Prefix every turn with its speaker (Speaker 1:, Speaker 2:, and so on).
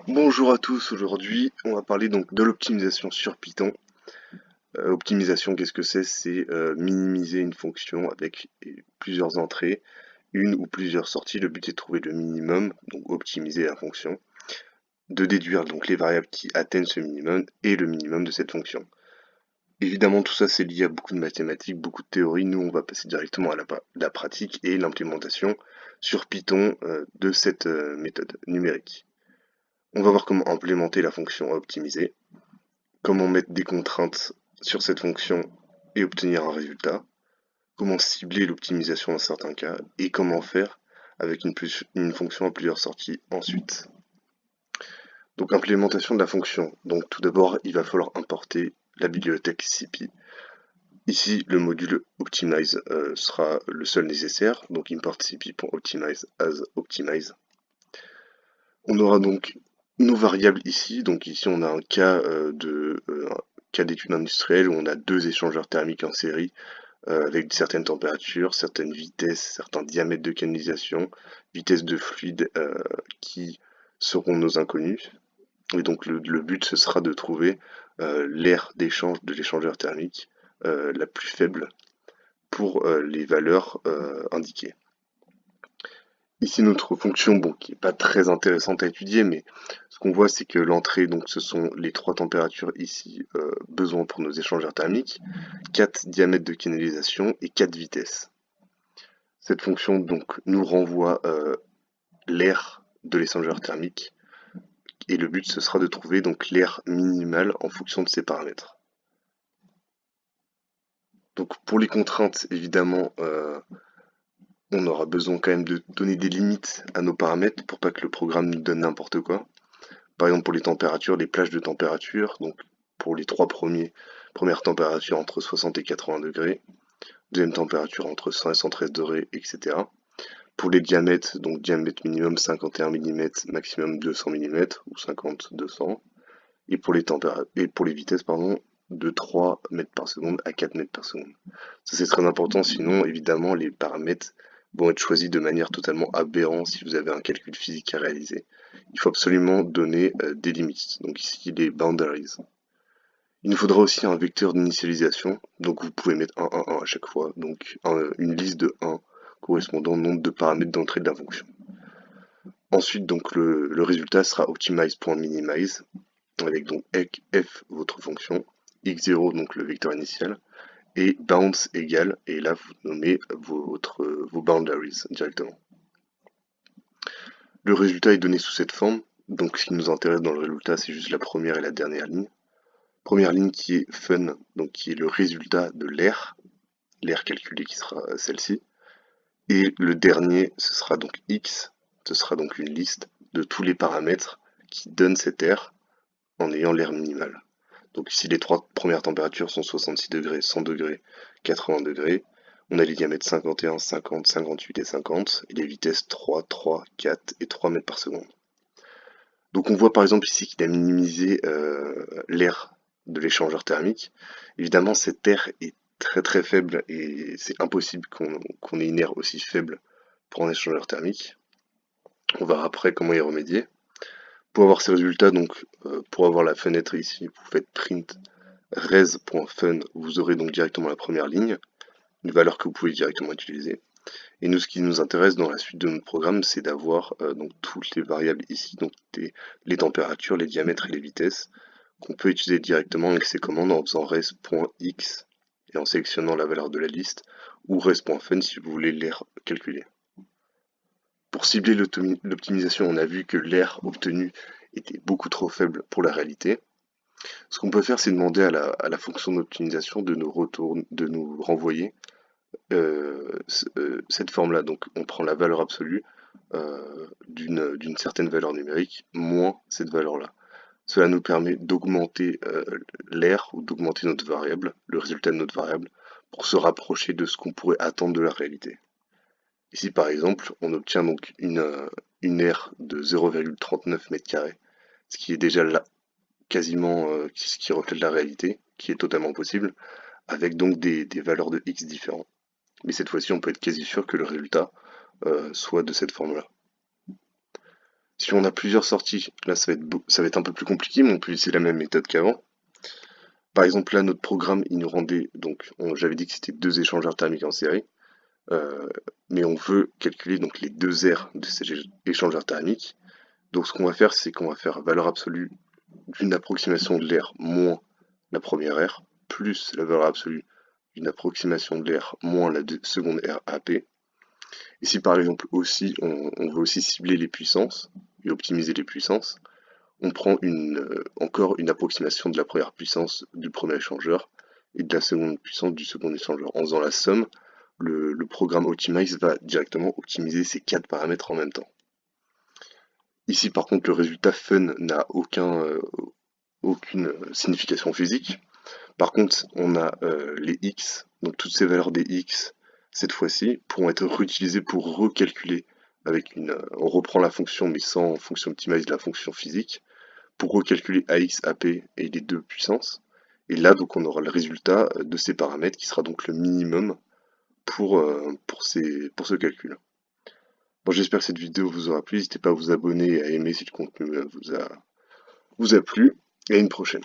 Speaker 1: Bonjour à tous, aujourd'hui on va parler donc de l'optimisation sur Python. Optimisation, qu'est-ce que c'est? C'est minimiser une fonction avec plusieurs entrées, une ou plusieurs sorties. Le but est de trouver le minimum, donc optimiser la fonction, de déduire donc les variables qui atteignent ce minimum et le minimum de cette fonction. Évidemment tout ça c'est lié à beaucoup de mathématiques, beaucoup de théories. Nous on va passer directement à la pratique et l'implémentation sur Python de cette méthode numérique. On va voir comment implémenter la fonction optimiser, comment mettre des contraintes sur cette fonction et obtenir un résultat, comment cibler l'optimisation dans certains cas, et comment faire avec une fonction à plusieurs sorties ensuite. Donc implémentation de la fonction. Donc tout d'abord, il va falloir importer la bibliothèque CP. Ici, le module optimize sera le seul nécessaire, donc import cp.optimize as optimize. On aura donc nos variables ici, donc ici on a un cas cas d'étude industrielle où on a deux échangeurs thermiques en série avec certaines températures, certaines vitesses, certains diamètres de canalisation, vitesse de fluide qui seront nos inconnus. Et donc le but ce sera de trouver l'aire d'échange de l'échangeur thermique la plus faible pour les valeurs indiquées. Ici notre fonction, bon, qui n'est pas très intéressante à étudier, mais ce qu'on voit c'est que l'entrée, donc ce sont les trois températures ici besoin pour nos échangeurs thermiques, 4 diamètres de canalisation et 4 vitesses. Cette fonction donc nous renvoie l'aire de l'échangeur thermique et le but ce sera de trouver donc l'aire minimale en fonction de ces paramètres. Donc pour les contraintes évidemment on aura besoin quand même de donner des limites à nos paramètres pour pas que le programme nous donne n'importe quoi. Par exemple pour les températures, les plages de température, donc pour les premières températures entre 60 et 80 degrés, deuxième température entre 100 et 113 degrés, etc. Pour les diamètres, donc diamètre minimum 51 mm, maximum 200 mm ou 50-200. Et pour les vitesses, pardon, de 3 mètres par seconde à 4 mètres par seconde. Ça c'est très important, sinon évidemment les paramètres vont être choisis de manière totalement aberrante si vous avez un calcul physique à réaliser. Il faut absolument donner des limites, donc ici les boundaries. Il nous faudra aussi un vecteur d'initialisation, donc vous pouvez mettre 1, 1, 1 à chaque fois, donc une liste de 1 correspondant au nombre de paramètres d'entrée de la fonction. Ensuite, donc le résultat sera optimize.minimize, avec donc f votre fonction, x0 donc le vecteur initial, et bounds égale, et là vous nommez vos boundaries directement. Le résultat est donné sous cette forme, donc ce qui nous intéresse dans le résultat c'est juste la première et la dernière ligne. Première ligne qui est fun, donc qui est le résultat de l'aire calculée qui sera celle-ci. Et le dernier, ce sera donc x, ce sera donc une liste de tous les paramètres qui donnent cette aire en ayant l'aire minimale. Donc ici les trois premières températures sont 66 degrés, 100 degrés, 80 degrés. On a les diamètres 51, 50, 58 et 50, et les vitesses 3, 3, 4 et 3 mètres par seconde. Donc on voit par exemple ici qu'il a minimisé l'aire de l'échangeur thermique. Évidemment cette aire est très très faible et c'est impossible qu'on ait une aire aussi faible pour un échangeur thermique. On verra après comment y remédier. Pour avoir ces résultats, donc pour avoir la fenêtre ici, vous faites print res.fun, vous aurez donc directement la première ligne, une valeur que vous pouvez directement utiliser. Et nous, ce qui nous intéresse dans la suite de notre programme, c'est d'avoir donc toutes les variables ici, donc les températures, les diamètres et les vitesses, qu'on peut utiliser directement avec ces commandes en faisant res.x et en sélectionnant la valeur de la liste, ou res.fun si vous voulez les calculer. Pour cibler l'optimisation, on a vu que l'aire obtenue était beaucoup trop faible pour la réalité. Ce qu'on peut faire, c'est demander à la fonction d'optimisation de nous renvoyer cette forme-là. Donc on prend la valeur absolue d'une certaine valeur numérique moins cette valeur-là. Cela nous permet d'augmenter l'aire ou d'augmenter notre variable, le résultat de notre variable, pour se rapprocher de ce qu'on pourrait attendre de la réalité. Ici par exemple, on obtient donc une aire de 0,39 m², ce qui est déjà là, quasiment ce qui reflète la réalité, qui est totalement possible, avec donc des valeurs de x différents. Mais cette fois-ci, on peut être quasi sûr que le résultat soit de cette forme-là. Si on a plusieurs sorties, là ça va être un peu plus compliqué, mais on peut utiliser la même méthode qu'avant. Par exemple là notre programme il nous rendait, donc j'avais dit que c'était deux échangeurs thermiques en série, euh, mais on veut calculer donc les deux aires de ces échangeurs thermiques. Donc ce qu'on va faire, c'est qu'on va faire valeur absolue d'une approximation de l'air moins la première aire, plus la valeur absolue d'une approximation de l'air moins la seconde aire AP. Et si par exemple aussi on veut aussi cibler les puissances et optimiser les puissances, on prend encore une approximation de la première puissance du premier échangeur et de la seconde puissance du second échangeur. En faisant la somme, le programme Optimize va directement optimiser ces quatre paramètres en même temps. Ici par contre le résultat fun n'a aucune signification physique. Par contre on a les x, donc toutes ces valeurs des x cette fois-ci pourront être réutilisées pour recalculer on reprend la fonction mais sans fonction optimize de la fonction physique, pour recalculer AX, AP et les deux puissances. Et là, donc, on aura le résultat de ces paramètres qui sera donc le minimum pour ce calcul. Bon, j'espère que cette vidéo vous aura plu. N'hésitez pas à vous abonner et à aimer si le contenu vous a plu. Et à une prochaine.